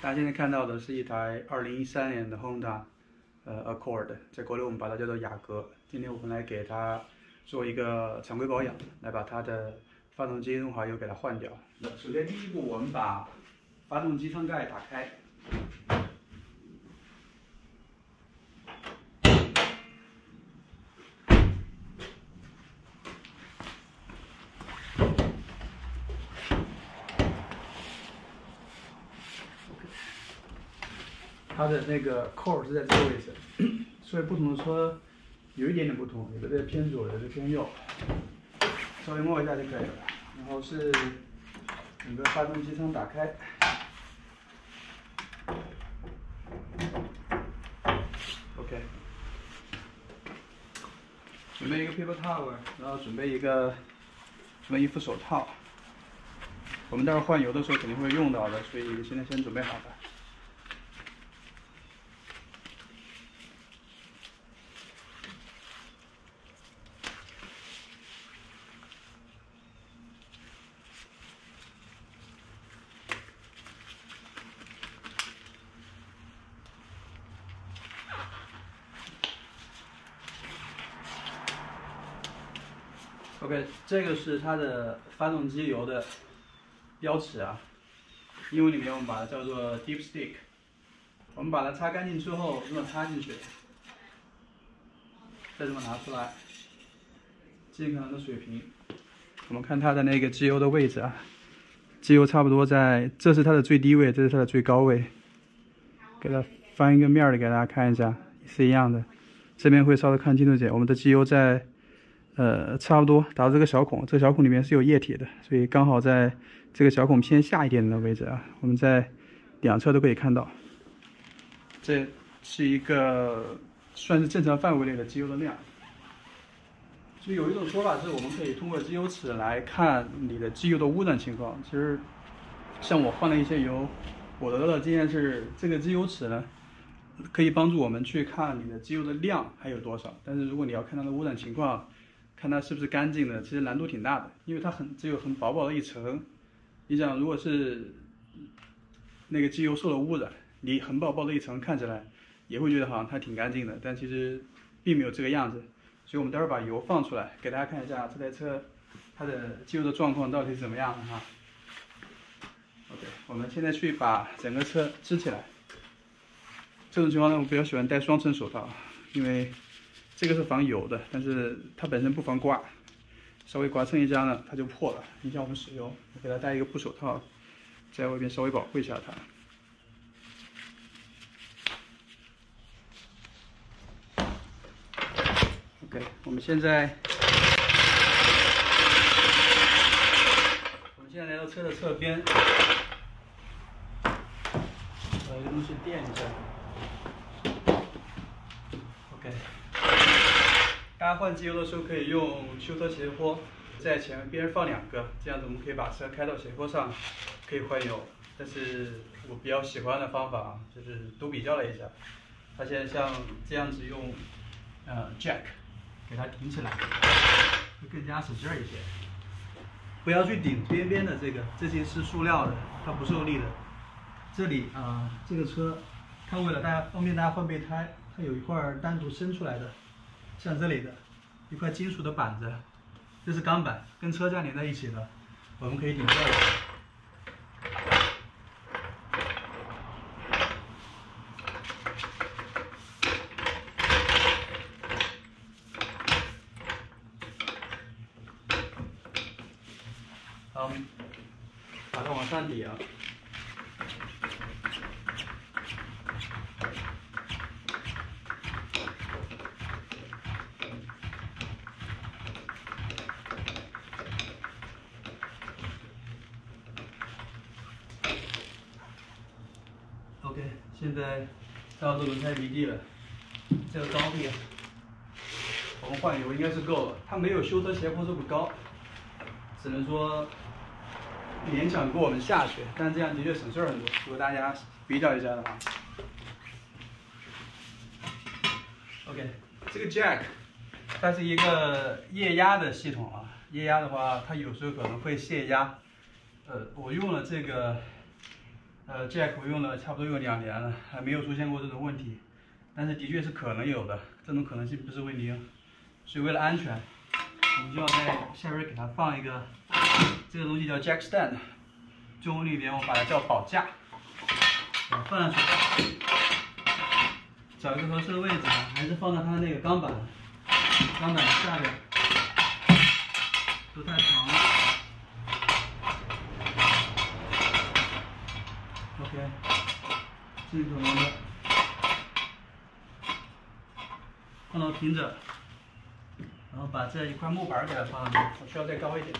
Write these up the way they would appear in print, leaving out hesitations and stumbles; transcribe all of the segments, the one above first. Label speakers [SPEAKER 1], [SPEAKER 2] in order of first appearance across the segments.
[SPEAKER 1] 大家现在看到的是一台2013年的 Honda Accord， 在国内我们把它叫做雅阁。今天我们来给它做一个常规保养，来把它的发动机润滑油给它换掉。首先第一步，我们把发动机舱盖打开。它的那个扣是在这个位置，所以不同的车有一点点不同，有的偏左，有的偏右，稍微摸一下就可以了。然后是整个发动机舱打开 ，OK， 准备一个 paper towel， 然后准备一副手套，我们待会儿换油的时候肯定会用到的，所以现在先准备好吧。OK， 这个是它的发动机油的标尺啊，英文里面我们把它叫做 dipstick。我们把它擦干净之后，这么插进去，再这么拿出来，尽可能的水平。我们看它的那个机油的位置啊，机油差不多在，这是它的最低位，这是它的最高位。给它翻一个面儿的给大家看一下，是一样的。这边会稍微看清楚点，我们的机油在。差不多打到这个小孔，这个小孔里面是有液体的，所以刚好在这个小孔偏下一点的位置啊，我们在两侧都可以看到。这是一个算是正常范围内的机油的量。所以有一种说法是，我们可以通过机油尺来看你的机油的污染情况。其实，像我换了一些油，我得到的经验是，这个机油尺呢，可以帮助我们去看你的机油的量还有多少。但是如果你要看它的污染情况，看它是不是干净的，其实难度挺大的，因为它只有很薄薄的一层。你想，如果是那个机油受了污染，你很薄薄的一层看起来也会觉得好像它挺干净的，但其实并没有这个样子。所以我们待会儿把油放出来，给大家看一下这台车它的机油的状况到底是怎么样的哈。OK， 我们现在去把整个车支起来。这种情况呢，我比较喜欢戴双层手套，因为这个是防油的，但是它本身不防刮，稍微刮蹭一下呢，它就破了，影响我们使用。我给它戴一个布手套，在外边稍微保护一下它。OK， 我们现在来到车的侧边，把一个东西垫一下。OK。大家换机油的时候可以用修车斜坡，在前边放2个，这样子我们可以把车开到斜坡上，可以换油。但是我比较喜欢的方法就是都比较了一下，发现像这样子用jack 给它顶起来，会更加使劲一些。不要去顶边边的这些是塑料的，它不受力的。这里这个车，它为了方便大家换备胎，它有一块单独伸出来的。像这里的一块金属的板子，这是钢板，跟车架连在一起的，我们可以顶掉的。好，把它往上顶。OK， 现在到这轮胎离地了，这个高度，我们换油应该是够了。它没有修车斜坡这么高，只能说勉强够我们下去，但这样的确省事儿很多。如果大家比较一下的话 ，OK， 这个 jack 它是一个液压的系统啊，液压的话，它有时候可能会泄压。我用了这个 Jack 我用了差不多有2年了，还没有出现过这种问题，但是的确是可能有的，这种可能性不是为0，所以为了安全，我们就要在下边给它放一个这个东西叫 Jack Stand， 中文里边我把它叫保架，把它放上去，找一个合适的位置，还是放在它那个钢板下边，都太长了。OK， 尽可能的放到平整，然后把这一块木板给它放上去，我需要再高一点。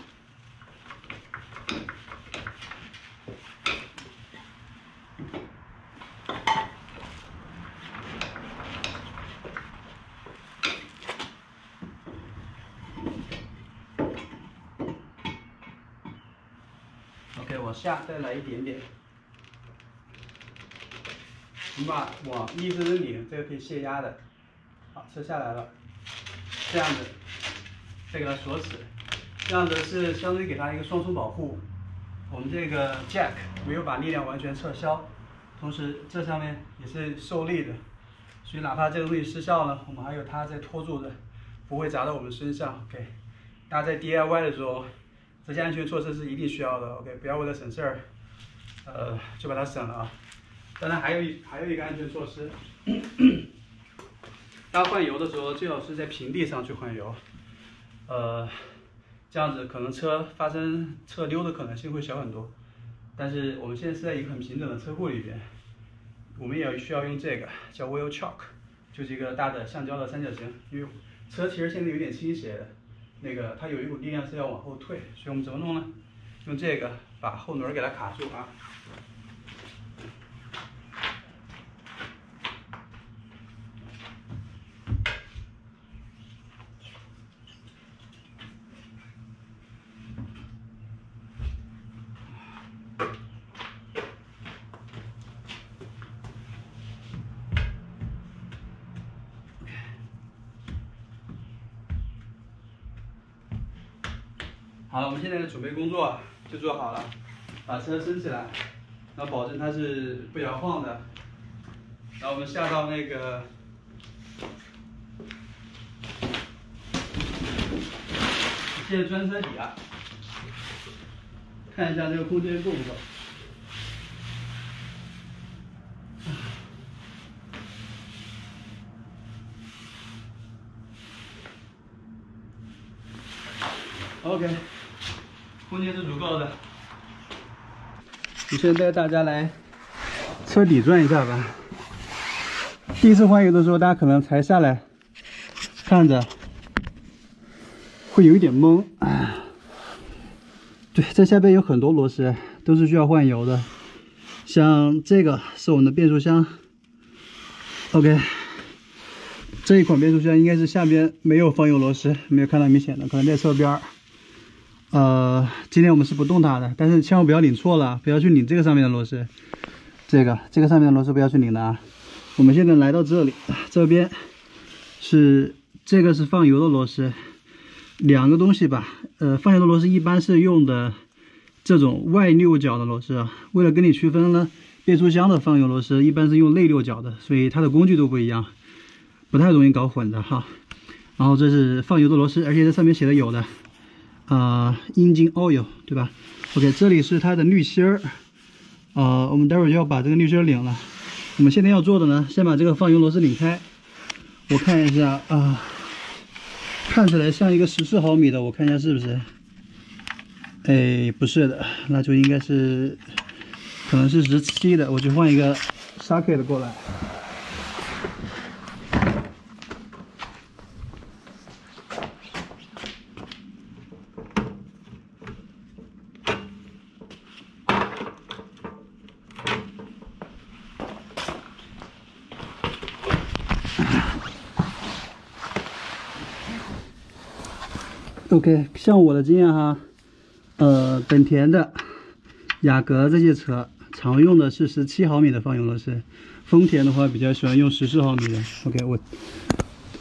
[SPEAKER 1] OK， 往下再来一点点。你把往一直拧，这个可以泄压的。好，车下来了，这样子，再给它锁死，这样子是相当于给它一个双重保护。我们这个 Jack 没有把力量完全撤销，同时这上面也是受力的，所以哪怕这个东西失效了，我们还有它在拖住的，不会砸到我们身上。OK， 大家在 DIY 的时候，这些安全措施是一定需要的。OK， 不要为了省事儿，就把它省了啊。当然还有一个安全措施，大家换油的时候最好是在平地上去换油，这样子可能车发生侧溜的可能性会小很多。但是我们现在是在一个很平整的车库里边，我们也需要用这个叫 wheel chock， 就是一个大的橡胶的三角形，因为车其实现在有点倾斜的，那个它有一股力量是要往后退，所以我们怎么弄呢？用这个把后轮给它卡住啊。好了，我们现在的准备工作就做好了，把车升起来，然后保证它是不摇晃的。然后我们下到那个现在钻车底啊，看一下这个空间够不够。OK， 空间是足够的。我现在带大家来车底转一下吧。第一次换油的时候，大家可能才下来看着会有一点懵。对，在下边有很多螺丝都是需要换油的，像这个是我们的变速箱。OK， 这一款变速箱应该是下边没有放油螺丝，没有看到明显的，可能在侧边。今天我们是不动它的，但是千万不要拧错了，不要去拧这个上面的螺丝，这个上面的螺丝不要去拧的啊。我们现在来到这里，这边是这个是放油的螺丝，两个东西吧。放油的螺丝一般是用的这种外六角的螺丝啊，为了跟你区分呢，变速箱的放油螺丝一般是用内六角的，所以它的工具都不一样，不太容易搞混的哈。然后这是放油的螺丝，而且这上面写的有的。engine oil 对吧 ？OK， 这里是它的滤芯儿，我们待会儿就要把这个滤芯儿拧了。我们现在要做的呢，先把这个放油螺丝拧开。我看一下看起来像一个14毫米的，我看一下是不是？哎，不是的，那就应该是，可能是17的，我就换一个 socket 过来。OK， 像我的经验哈，本田的、雅阁这些车常用的是17毫米的放油螺丝，丰田的话比较喜欢用14毫米的。OK，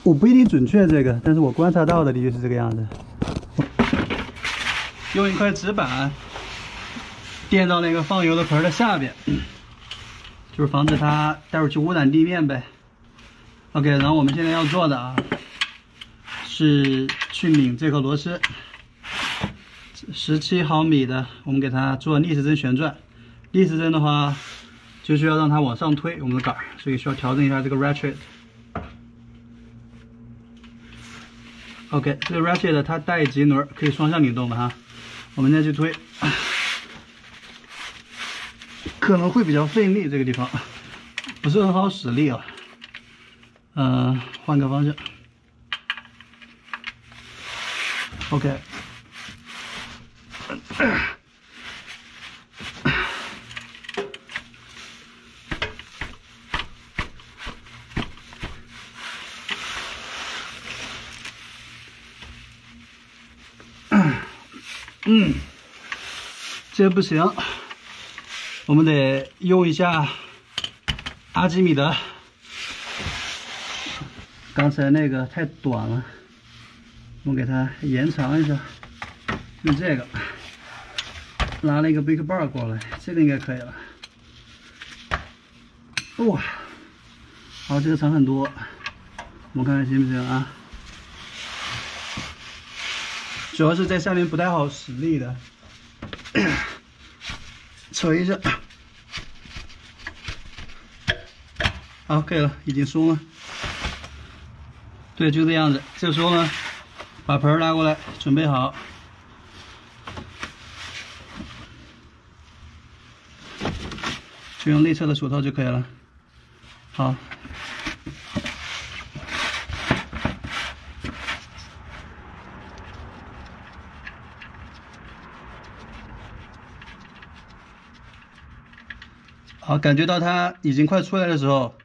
[SPEAKER 1] 我不一定准确这个，但是我观察到的的确是这个样子。用一块纸板垫到那个放油的盆的下边，就是防止它待会儿去污染地面呗。OK， 然后我们现在要做的啊，是去拧这颗螺丝，17毫米的，我们给它做逆时针旋转。逆时针的话，就需要让它往上推我们的杆儿，所以需要调整一下这个 ratchet。OK， 这个 ratchet 它带棘轮，可以双向拧动的哈。我们再去推，可能会比较费力，这个地方不是很好使力啊。换个方向。OK。这不行，我们得用一下阿基米德。刚才那个太短了，我给它延长一下，用这个拿了一个 Big Bar 过来，这个应该可以了。哇，好，这个长很多，我们看看行不行啊？主要是在下面不太好使力的，扯一下，好，可以了，已经松了。对，就这样子。这时候呢，把盆拉过来，准备好，就用内侧的手套就可以了。好。好，感觉到它已经快出来的时候，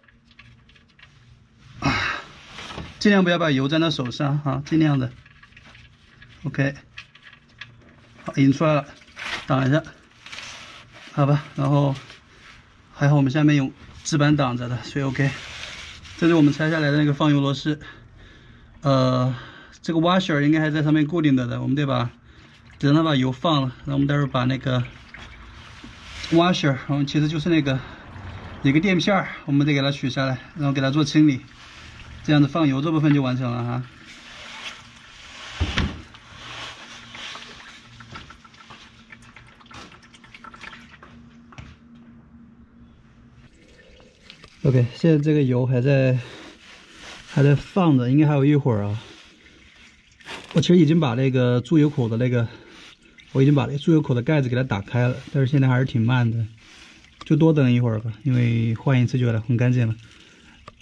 [SPEAKER 1] 尽量不要把油沾到手上啊，尽量的。OK， 好，已经出来了，挡一下，好吧。然后还好我们下面有纸板挡着的，所以 OK。这是我们拆下来的那个放油螺丝，这个 washer 应该还在上面固定着的，我们得等它把油放了，然后我们待会儿把那个 washer， 我们其实就是那个一个垫片，我们得给它取下来，然后给它做清理，这样子放油这部分就完成了哈。OK， 现在这个油还在放着，应该还有一会儿啊。我其实已经把那个注油口的我已经把那注油口的盖子给它打开了，但是现在还是挺慢的，就多等一会儿吧，因为换一次就很干净了。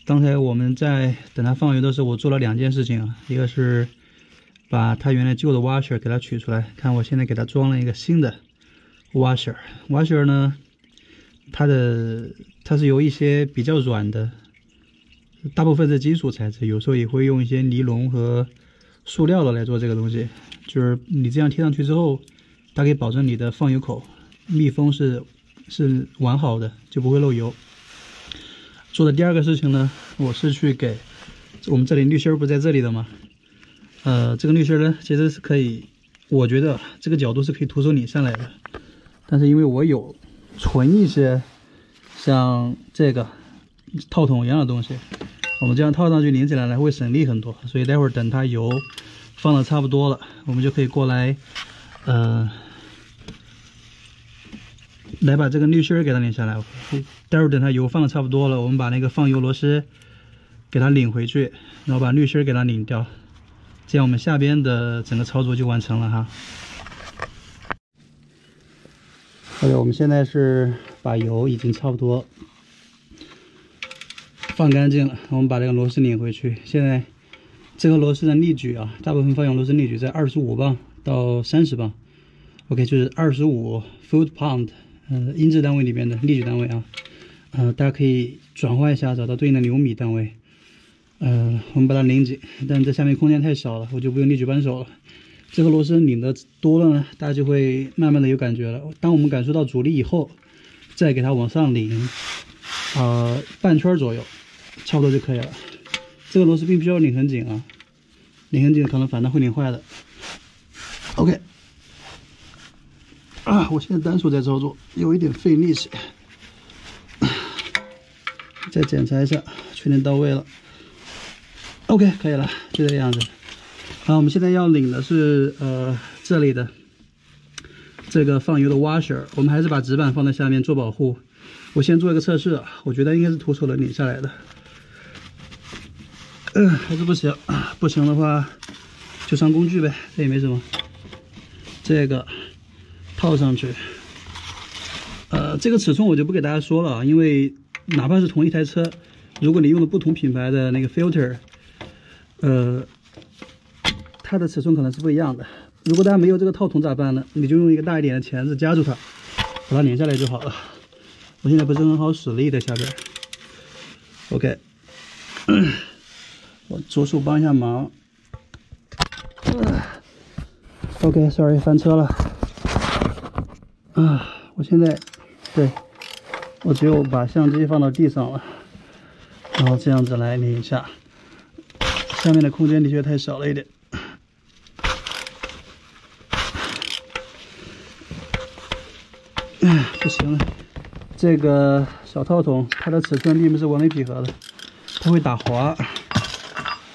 [SPEAKER 1] 刚才我们在等它放油的时候，我做了2件事情啊，一个是把它原来旧的 washer 给它取出来，看我现在给它装了一个新的 washer 呢，它是由一些比较软的，大部分是金属材质，有时候也会用一些尼龙和塑料的来做这个东西，就是你这样贴上去之后，它可以保证你的放油口密封是完好的，就不会漏油。做的第2个事情呢，我是去给我们这里滤芯不在这里的吗？这个滤芯呢，其实是可以，我觉得这个角度是可以徒手拧上来的，但是因为我有存一些像这个套筒一样的东西，我们这样套上去拧起来呢会省力很多，所以待会儿等它油放的差不多了，我们就可以过来来把这个滤芯给它拧下来。待会儿等它油放的差不多了，我们把那个放油螺丝给它拧回去，然后把滤芯给它拧掉，这样我们下边的整个操作就完成了哈。OK， 我们现在是把油已经差不多放干净了，我们把这个螺丝拧回去。现在这个螺丝的力矩啊，大部分放油螺丝力矩在25磅到30磅。OK， 就是25 foot pound， 英制单位里面的力矩单位啊。大家可以转换一下，找到对应的牛米单位。我们把它拧紧，但这下面空间太小了，我就不用力矩扳手了。这个螺丝拧的多了呢，大家就会慢慢的有感觉了。当我们感受到阻力以后，再给它往上拧，半圈左右，差不多就可以了。这个螺丝并不需要拧很紧啊，拧很紧可能反倒会拧坏的。OK， 我现在单手在操作，有一点费力气。再检查一下，确定到位了。OK， 可以了，就这个样子。好，我们现在要拧的是这里的这个放油的 washer， 我们还是把纸板放在下面做保护。我先做一个测试，我觉得应该是徒手能拧下来的。还是不行，不行的话就上工具呗，这也没什么。这个套上去，这个尺寸我就不给大家说了，因为哪怕是同一台车，如果你用的不同品牌的那个 filter， 它的尺寸可能是不一样的。如果大家没有这个套筒咋办呢？你就用一个大一点的钳子夹住它，把它拧下来就好了。我现在不是很好使力的下边 ，OK， 我左手帮一下忙。OK，sorry， 翻车了。我现在对我只有把相机放到地上了，然后这样子来拧一下。下面的空间的确太少了一点。不行了，这个小套筒它的尺寸并不是完美匹合的，它会打滑。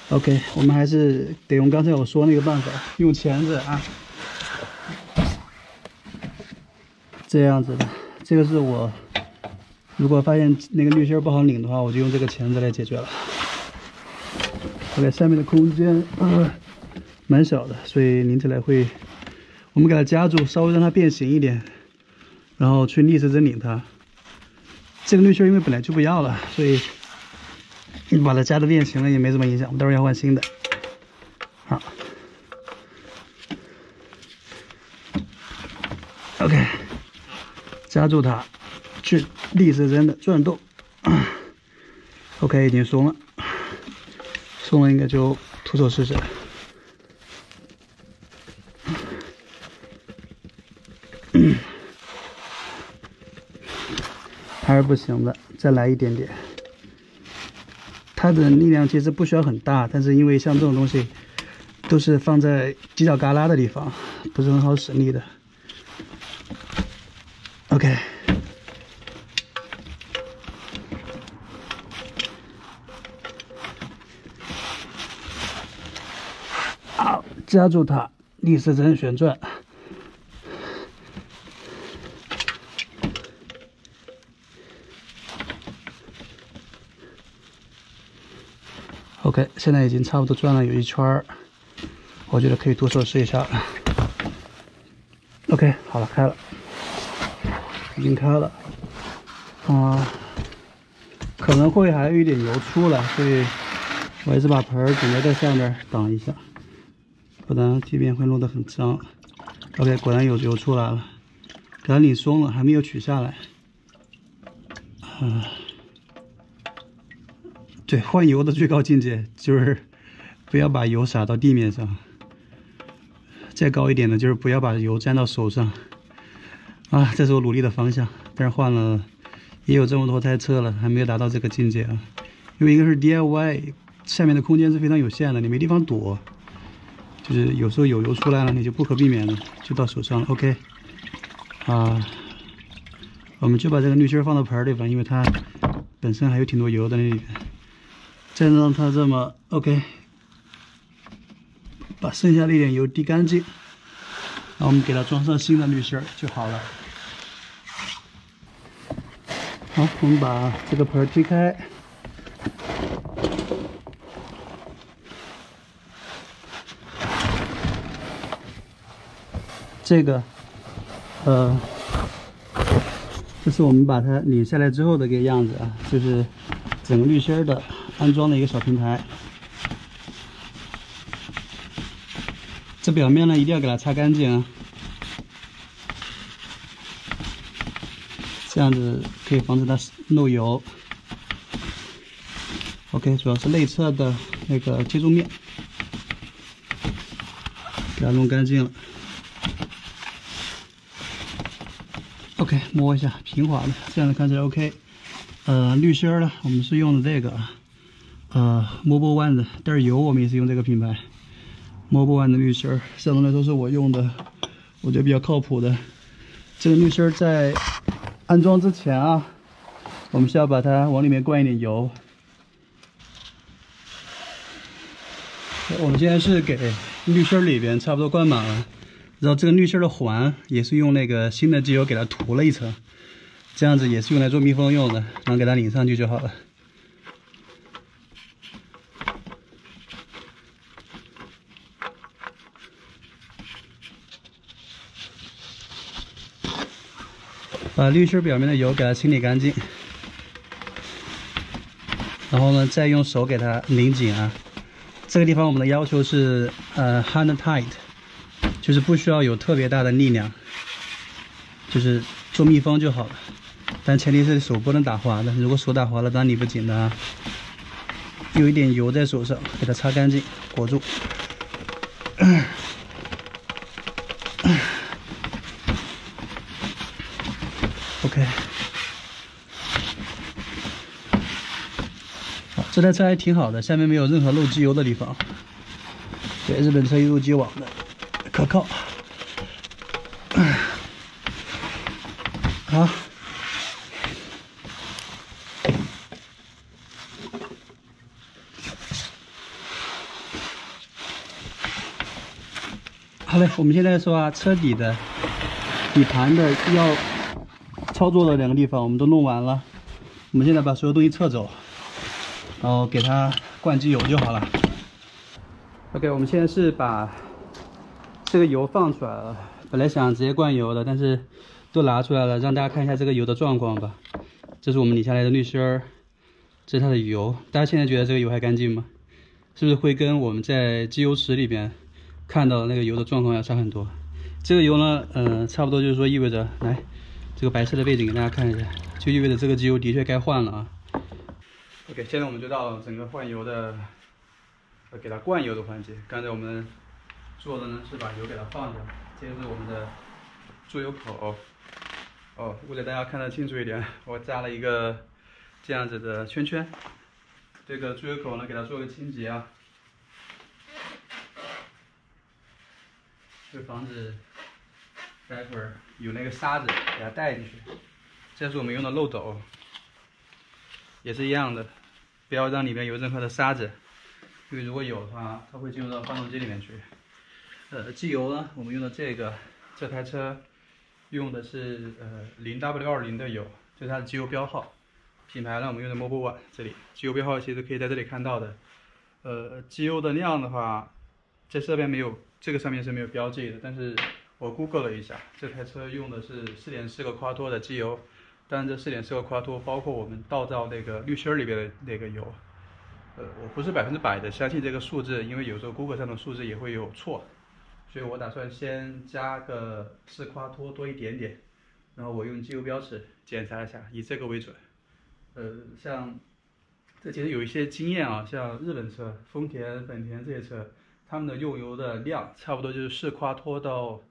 [SPEAKER 1] OK， 我们还是得用刚才我说那个办法，用钳子啊，这样子的。这个是我如果发现那个滤芯不好拧的话，我就用这个钳子来解决了。OK， 下面的空间蛮小的，所以拧起来会，我们给它夹住，稍微让它变形一点，然后去逆时针拧它。这个滤芯因为本来就不要了，所以你把它夹的变形了也没什么影响，我们待会儿要换新的。好 ，OK， 夹住它，去逆时针的转动。OK， 已经松了，松了应该就徒手试试。还是不行的，再来一点点。它的力量其实不需要很大，但是因为像这种东西都是放在犄角旮旯的地方，不是很好使力的。OK， 好，夹住它，逆时针旋转。OK， 现在已经差不多转了有一圈儿，我觉得可以徒手试一下。OK， 好了，开了，已经开了。可能会还有一点油出来，所以我还是把盆准备在下面挡一下，不然地面会弄得很脏。OK， 果然有油出来了，给它拧松了，还没有取下来。对，换油的最高境界就是不要把油洒到地面上，再高一点的就是不要把油沾到手上。这是我努力的方向，但是换了也有这么多台车了，还没有达到这个境界啊。因为一个是 DIY， 下面的空间是非常有限的，你没地方躲，就是有时候有油出来了，你就不可避免的就到手上了。OK， 我们就把这个滤芯放到盆里吧，因为它本身还有挺多油的那里边。再让它这么 OK， 把剩下的一点油滴干净，然后我们给它装上新的滤芯就好了。好，我们把这个盆推开，这个这是我们把它拧下来之后的一个样子啊，就是整个滤芯的安装的一个小平台。这表面呢一定要给它擦干净啊，这样子可以防止它漏油。OK， 主要是内侧的那个接触面，给它弄干净了。OK， 摸一下平滑的，这样子看起来 OK。滤芯呢，我们是用的这个Mobil One 的，但是油我们也是用这个品牌 Mobil One 的滤芯，相对来说是我用的，我觉得比较靠谱的。这个滤芯在安装之前啊，我们需要把它往里面灌一点油。我们现在是给滤芯里边差不多灌满了，然后这个滤芯的环也是用那个新的机油给它涂了一层，这样子也是用来做密封用的，然后给它拧上去就好了。把滤芯表面的油给它清理干净，然后呢，再用手给它拧紧啊。这个地方我们的要求是hand tight， 就是不需要有特别大的力量，就是做密封就好了。但前提是手不能打滑的，如果手打滑了，当然拧不紧的啊。有一点油在手上，给它擦干净，裹住。OK。这台车还挺好的，下面没有任何漏机油的地方。对，日本车一如既往的可靠。好，好嘞，我们现在说啊，车底的底盘的要操作的2个地方我们都弄完了，我们现在把所有东西撤走。然后给它灌机油就好了。OK， 我们现在是把这个油放出来了，本来想直接灌油的，但是都拿出来了，让大家看一下这个油的状况吧。这是我们拧下来的滤芯儿，这是它的油。大家现在觉得这个油还干净吗？是不是会跟我们在机油池里边看到的那个油的状况要差很多？这个油呢，差不多就是说意味着，来，这个白色的背景给大家看一下，就意味着这个机油的确该换了啊。OK， 现在我们就到整个换油的，给它灌油的环节。刚才我们做的呢是把油给它放掉，这个是我们的注油口。哦，为了大家看得清楚一点，我加了一个这样子的圈圈。这个注油口呢，给它做个清洁啊，会防止待会儿有那个沙子给它带进去。这是我们用的漏斗，也是一样的。不要让里面有任何的沙子，因为如果有的话，它会进入到发动机里面去。机油呢，我们用的这台车用的是0W20的油，这是它的机油标号。品牌呢，我们用的 Mobil One， 这里机油标号其实可以在这里看到的。机油的量的话，在这边没有，这个上面是没有标记的，但是我 Google 了一下，这台车用的是4.4个夸脱的机油。但这4.4个夸脱包括我们倒到那个滤芯里边的那个油，我不是100%的相信这个数字，因为有时候 Google 上的数字也会有错，所以我打算先加个4夸脱多一点点，然后我用机油标尺检查一下，以这个为准。像这其实有一些经验啊，像日本车、丰田、本田这些车，他们的用油的量差不多就是4夸脱到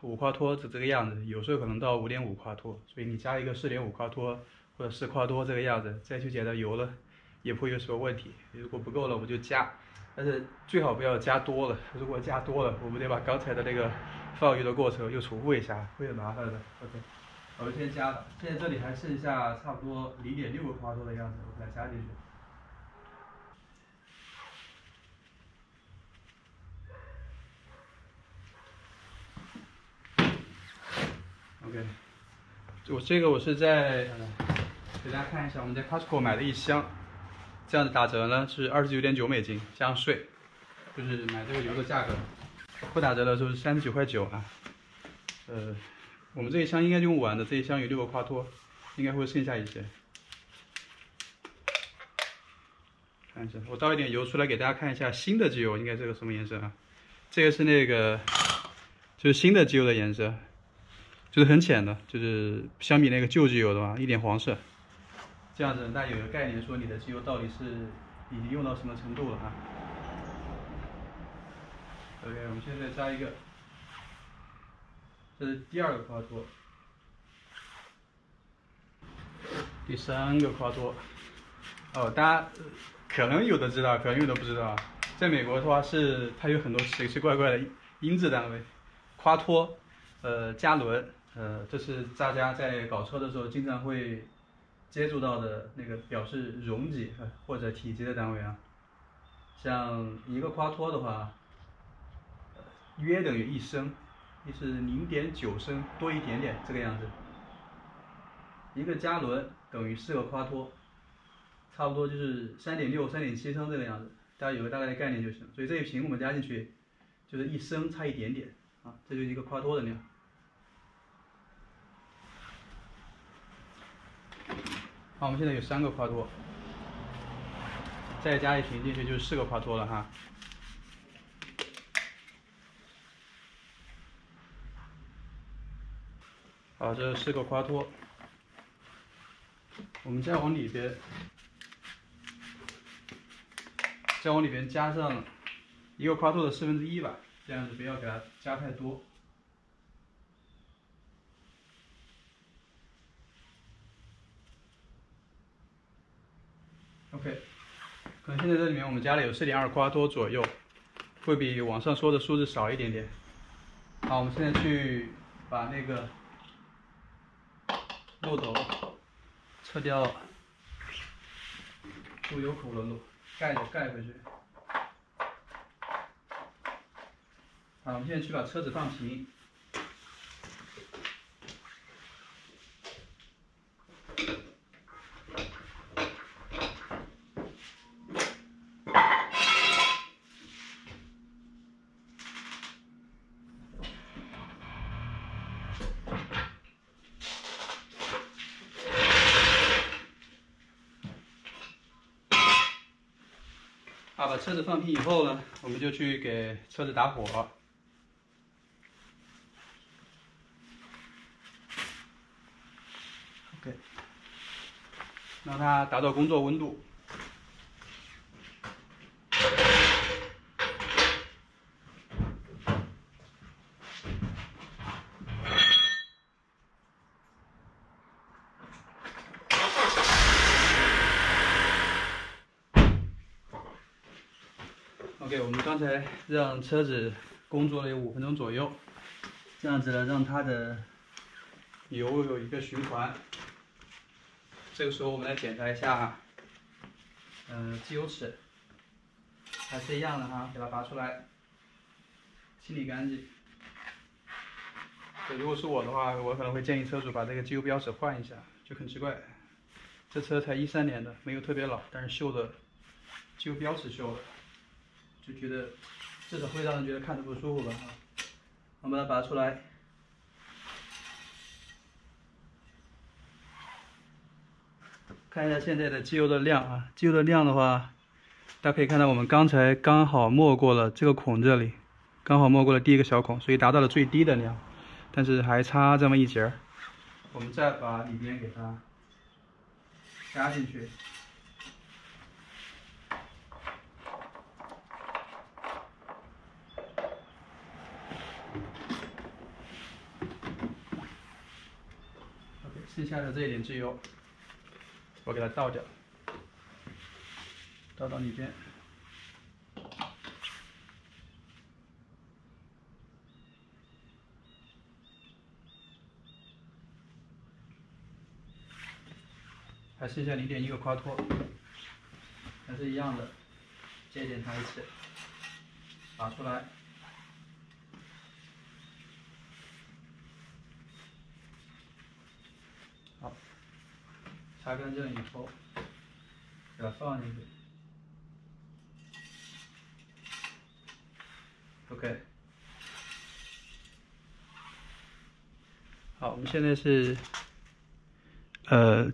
[SPEAKER 1] 5夸脱这个样子，有时候可能到5.5夸脱，所以你加一个4.5夸脱或者4夸脱这个样子，再去检查油了，也不会有什么问题。如果不够了，我们就加，但是最好不要加多了。如果加多了，我们得把刚才的那个放油的过程又重复一下，会很麻烦的。OK， 我们先加了，现在这里还剩下差不多0.6个夸脱的样子，我给它加进去。OK， 我是在给大家看一下，我们在 Costco 买的一箱，这样子打折呢是29.9美金加上税，就是买这个油的价格。不打折的时候是39.9块啊。我们这一箱应该用完的，这一箱有6个夸脱，应该会剩下一些。看一下，我倒一点油出来给大家看一下新的机油应该是个什么颜色啊？这个是那个就是新的机油的颜色。就是很浅的，就是相比那个旧机油的话，一点黄色，这样子大家有个概念，说你的机油到底是已经用到什么程度了啊 ？OK， 我们现在加一个，这是第2个夸脱，第3个夸脱。哦，大家可能有的知道，可能有的不知道。在美国的话它有很多奇奇怪怪的英制单位，夸脱、加仑。这是大家在搞车的时候经常会接触到的那个表示容积或者体积的单位啊。像一个夸脱的话，约等于1升，也是0.9升多一点点这个样子。一个加仑等于4个夸脱，差不多就是3.6、3.7升这个样子，大家有个大概的概念就行。所以这一瓶我们加进去就是1升差一点点啊，这就是一个夸脱的量。好，我们现在有3个夸脱，再加一瓶进去就是4个夸脱了哈。好，这是4个夸脱，我们再往里边加上1个夸脱的1/4吧，这样子不要给它加太多。OK， 可能现在这里面我们加了有4.2夸脱左右，会比网上说的数字少一点点。好，我们现在去把那个漏斗撤掉出油口的漏，盖回去。好，我们现在去把车子放平。好，把车子放平以后呢，我们就去给车子打火。OK， 让它达到工作温度。OK， 我们刚才让车子工作了有5分钟左右，这样子呢，让它的油有一个循环。这个时候我们来检查一下，机油尺，还是一样的哈，给它拔出来，清理干净。如果是我的话，我可能会建议车主把这个机油标尺换一下，就很奇怪，这车才13年的，没有特别老，但是锈的机油标尺锈了。就觉得至少会让人觉得看着不舒服吧。我们把它拔出来，看一下现在的机油的量啊。机油的量的话，大家可以看到我们刚才刚好没过了这个孔这里，刚好没过了第1个小孔，所以达到了最低的量，但是还差这么一截儿。我们再把里边给它加进去。剩下的这一点机油，我给它倒掉，倒到里边。还剩下0.1个夸脱，还是一样的，再检查一次，拔出来。好，擦干净以后，给它放进去。OK。好，我们现在是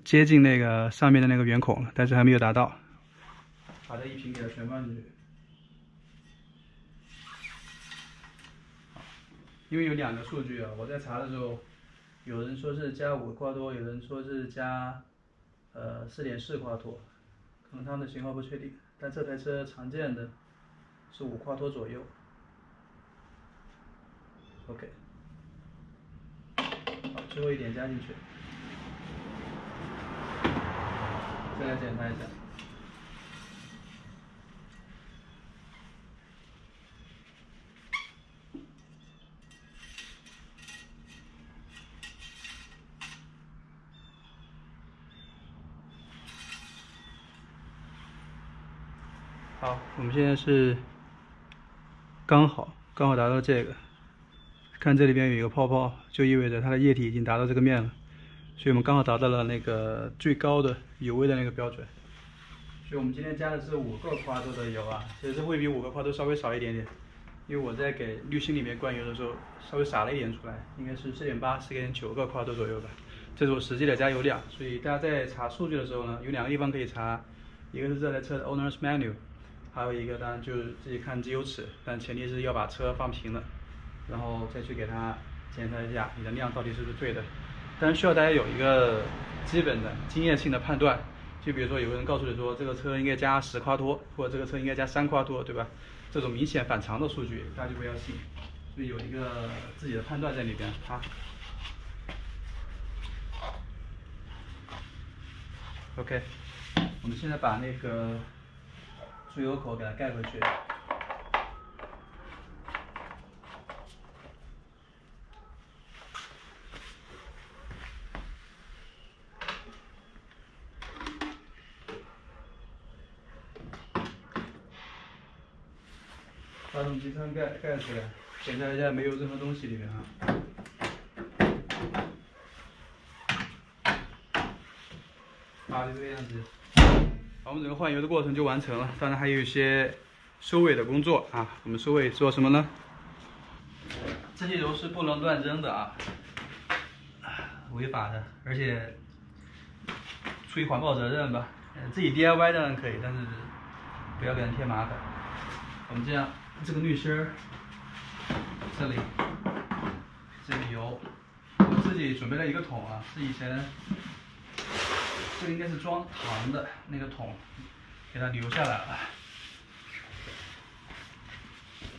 [SPEAKER 1] 接近那个上面的那个圆孔了，但是还没有达到。把这一瓶给它全放进去。因为有2个数据啊，我在查的时候，有人说是加5夸脱，有人说是加4.4夸脱，可能他们的型号不确定，但这台车常见的是5夸脱左右。OK， 好，最后一点加进去，再来检查一下。好，我们现在是刚好达到这个，看这里边有一个泡泡，就意味着它的液体已经达到这个面了，所以我们刚好达到了那个最高的油位的那个标准。所以我们今天加的是5个夸多的油啊，其实会比5个夸多稍微少一点点，因为我在给滤芯里面灌油的时候稍微撒了一点出来，应该是4.8、4.9个夸多左右吧。这是我实际的加油量，所以大家在查数据的时候呢，有2个地方可以查，一个是这台车的 Owner's Manual， 还有一个当然就是自己看机油尺，但前提是要把车放平了，然后再去给它检查一下你的量到底是不是对的。但是需要大家有一个基本的经验性的判断。就比如说有个人告诉你说这个车应该加10夸脱，或者这个车应该加3夸脱，对吧？这种明显反常的数据，大家就不要信。所以有一个自己的判断在里边啊。OK， 我们现在把那个出油口给它盖回去。发动机舱盖起来，检查一下没有任何东西里面啊。就这个样子。好，我们整个换油的过程就完成了，当然还有一些收尾的工作啊。我们收尾做什么呢？这些油是不能乱扔的啊，违法的，而且出于环保责任吧。自己 DIY 当然可以，但是不要给人添麻烦。我们这样，这个滤芯儿，这里油，我自己准备了一个桶啊，是以前这个应该是装糖的那个桶，给它留下来了。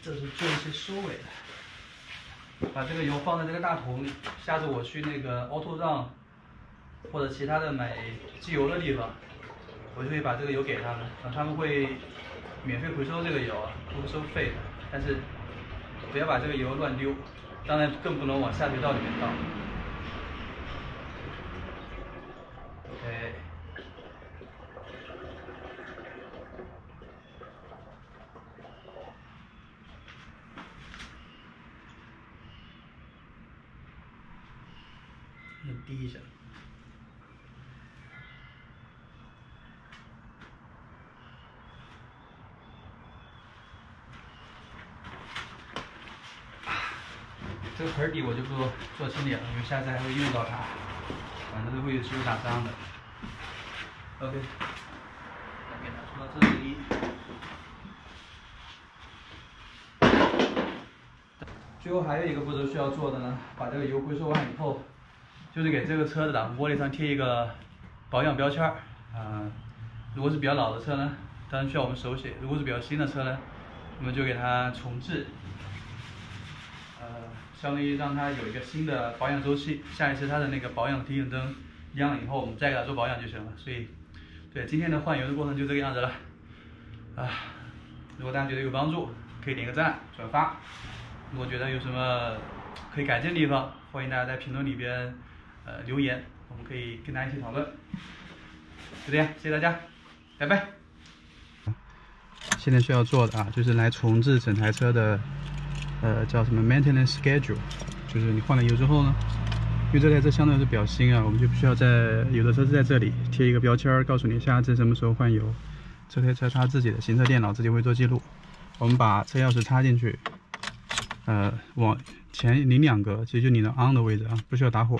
[SPEAKER 1] 这是做一些收尾的，把这个油放在这个大桶里，下次我去那个 AutoZone 或者其他的买机油的地方，我就会把这个油给他们，他们会免费回收这个油啊，不会收费的。但是不要把这个油乱丢，当然更不能往下水道里面倒。OK。滴一下。这个盆底我就不做清理了，因为下次还会用到它，反正都会有机油打脏的。OK， 再给它出到这里。最后还有一个步骤需要做的呢，把这个油回收完以后，就是给这个车的挡风玻璃上贴一个保养标签儿啊。如果是比较老的车呢，当然需要我们手写；如果是比较新的车呢，我们就给它重置，相当于让它有一个新的保养周期。下一次它的那个保养提醒灯亮了以后，我们再给它做保养就行了。所以，对今天的换油的过程就这个样子了啊。如果大家觉得有帮助，可以点个赞、转发。如果觉得有什么可以改进的地方，欢迎大家在评论里边留言，我们可以跟大家一起讨论。就这样，谢谢大家，拜拜。现在需要做的啊，就是来重置整台车的叫什么 maintenance schedule， 就是你换了油之后呢，因为这台车相对来说比较新啊，我们就不需要有的车是在这里贴一个标签，告诉你下次什么时候换油。这台车它自己的行车电脑自己会做记录。我们把车钥匙插进去。往前拧2格，其实就拧到 on 的位置啊，不需要打火。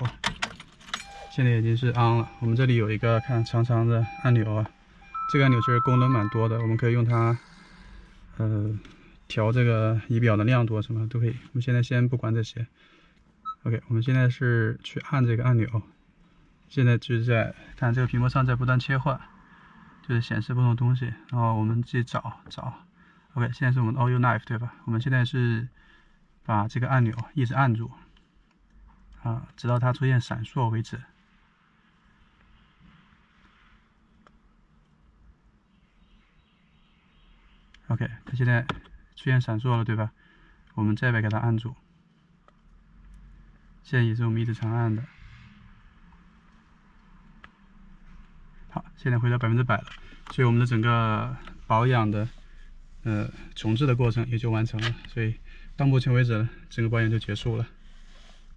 [SPEAKER 1] 现在已经是 on 了。我们这里有一个看长长的按钮啊，这个按钮其实功能蛮多的，我们可以用它，调这个仪表的亮度什么都可以。我们现在先不管这些。OK， 我们现在是去按这个按钮，现在就是在看这个屏幕上在不断切换，就是显示不同的东西，然后我们自己找。OK， 现在是我们的 Audio Knife 对吧？我们现在是把这个按钮一直按住，直到它出现闪烁为止。OK， 它现在出现闪烁了，对吧？我们再把给它按住。现在也是我们一直长按的。好，现在回到100%了，所以我们的整个保养的重置的过程也就完成了。所以到目前为止，整个保养就结束了。